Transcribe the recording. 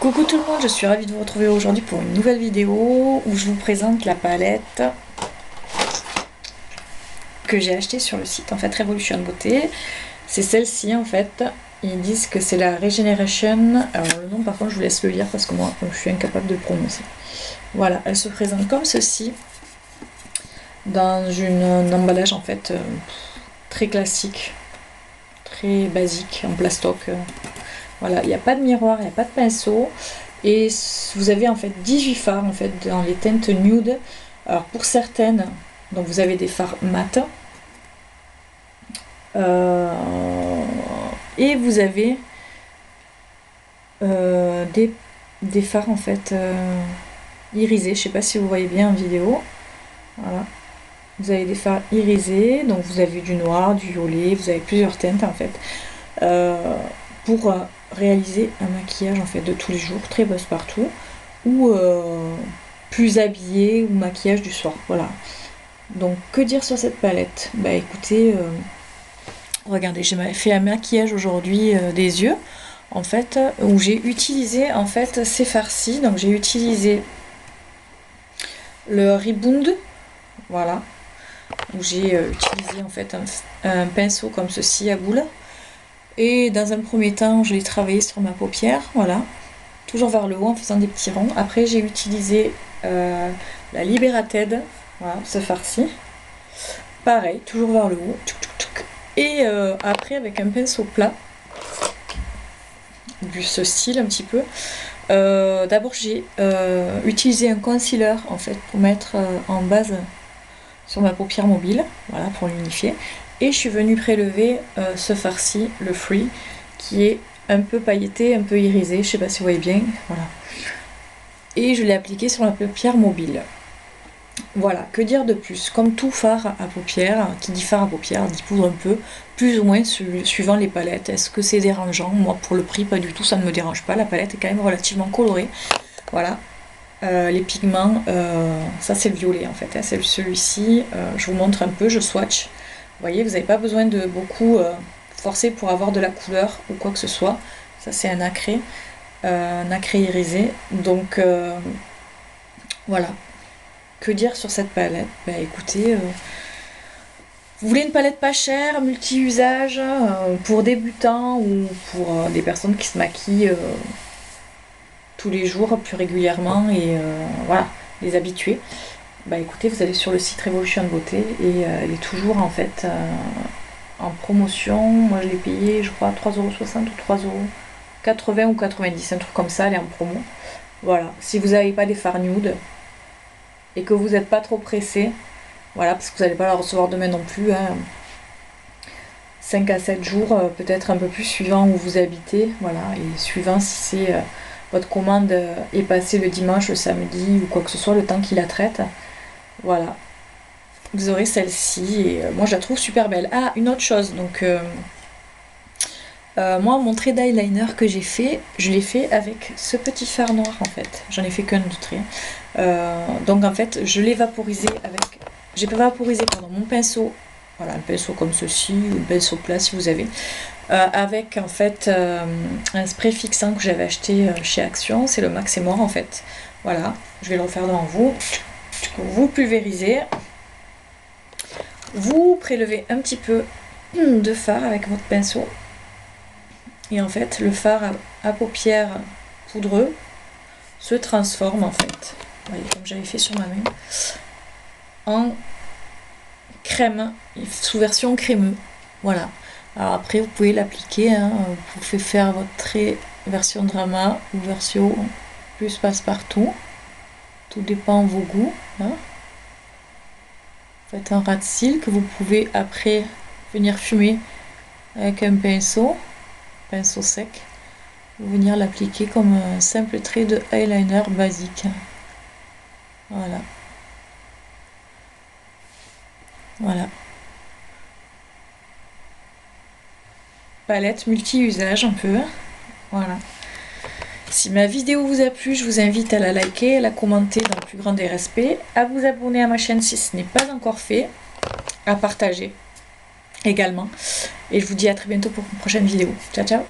Coucou tout le monde, je suis ravie de vous retrouver aujourd'hui pour une nouvelle vidéo où je vous présente la palette que j'ai achetée sur le site en fait Revolution Beauté. C'est celle-ci en fait, ils disent que c'est la Regeneration. Alors le nom par contre je vous laisse le lire parce que moi je suis incapable de le prononcer. Voilà, elle se présente comme ceci dans un emballage en fait très classique, très basique en plastoc. Voilà, il n'y a pas de miroir, il n'y a pas de pinceau. Et vous avez en fait 18 fards en fait dans les teintes nude. Alors pour certaines, donc vous avez des fards mat. Et vous avez des fards en fait irisés. Je sais pas si vous voyez bien en vidéo. Voilà. Vous avez des fards irisés, donc vous avez du noir, du violet, vous avez plusieurs teintes en fait. Pour réaliser un maquillage en fait de tous les jours, très passe-partout, ou plus habillé ou maquillage du soir. Voilà. Donc que dire sur cette palette? Bah écoutez, regardez, j'ai fait un maquillage aujourd'hui des yeux, en fait, où j'ai utilisé en fait ces farcis. Donc j'ai utilisé le Rebound, voilà, où j'ai utilisé en fait un pinceau comme ceci à boule. Et dans un premier temps, je l'ai travaillé sur ma paupière, voilà, toujours vers le haut en faisant des petits ronds. Après, j'ai utilisé la Liberated, voilà, ce farci. Pareil, toujours vers le haut. Et après, avec un pinceau plat, vu ce style un petit peu, d'abord j'ai utilisé un concealer en fait pour mettre en base sur ma paupière mobile, voilà, pour l'unifier. Et je suis venue prélever ce farci, le Free, qui est un peu pailleté, un peu irisé, je sais pas si vous voyez bien, voilà. Et je l'ai appliqué sur la paupière mobile. Voilà, que dire de plus? Comme tout fard à paupières, qui dit fard à paupières, dit poudre un peu, plus ou moins suivant les palettes. Est-ce que c'est dérangeant? Moi, pour le prix, pas du tout, ça ne me dérange pas. La palette est quand même relativement colorée. Voilà. Les pigments, ça c'est le violet en fait, hein, c'est celui-ci. Je vous montre un peu, je swatch. Vous voyez, vous n'avez pas besoin de beaucoup forcer pour avoir de la couleur ou quoi que ce soit. Ça c'est un nacré irisé. Donc voilà. Que dire sur cette palette? Bah écoutez, vous voulez une palette pas chère, multi-usage, pour débutants ou pour des personnes qui se maquillent tous les jours, plus régulièrement, et voilà, les habitués. Bah écoutez, vous allez sur le site Revolution Beauté et elle est toujours en fait en promotion. Moi je l'ai payé, je crois, 3,60 € ou 3,80 € ou 90, un truc comme ça, elle est en promo. Voilà, si vous n'avez pas des fards nude et que vous n'êtes pas trop pressé, voilà, parce que vous n'allez pas la recevoir demain non plus, hein. 5 à 7 jours, peut-être un peu plus, suivant où vous habitez, voilà, et suivant si c'est votre commande est passée le dimanche, le samedi ou quoi que ce soit, le temps qu'il la traite. Voilà, vous aurez celle-ci et moi je la trouve super belle. Ah, une autre chose, donc moi mon trait d'eyeliner que j'ai fait, je l'ai fait avec ce petit fard noir en fait. J'en ai fait qu'un de trait. Donc en fait je l'ai vaporisé avec, j'ai vaporisé pardon, mon pinceau, voilà, un pinceau comme ceci ou un pinceau plat si vous avez, avec en fait un spray fixant que j'avais acheté chez Action, c'est le Maximor en fait. Voilà, je vais le refaire devant vous. Vous pulvérisez, vous prélevez un petit peu de fard avec votre pinceau et en fait le fard à paupières poudreux se transforme en fait, vous voyez, comme j'avais fait sur ma main, en crème, sous version crémeux. Voilà. Alors après vous pouvez l'appliquer, hein, vous pouvez faire votre trait version drama ou version plus passe-partout. Tout dépend de vos goûts. Hein. Faites un ras de cils que vous pouvez après venir fumer avec un pinceau sec. Venir l'appliquer comme un simple trait de eyeliner basique. Voilà. Voilà. Palette multi-usage un peu. Voilà. Si ma vidéo vous a plu, je vous invite à la liker, à la commenter dans le plus grand des respects, à vous abonner à ma chaîne si ce n'est pas encore fait, à partager également. Et je vous dis à très bientôt pour une prochaine vidéo. Ciao ciao!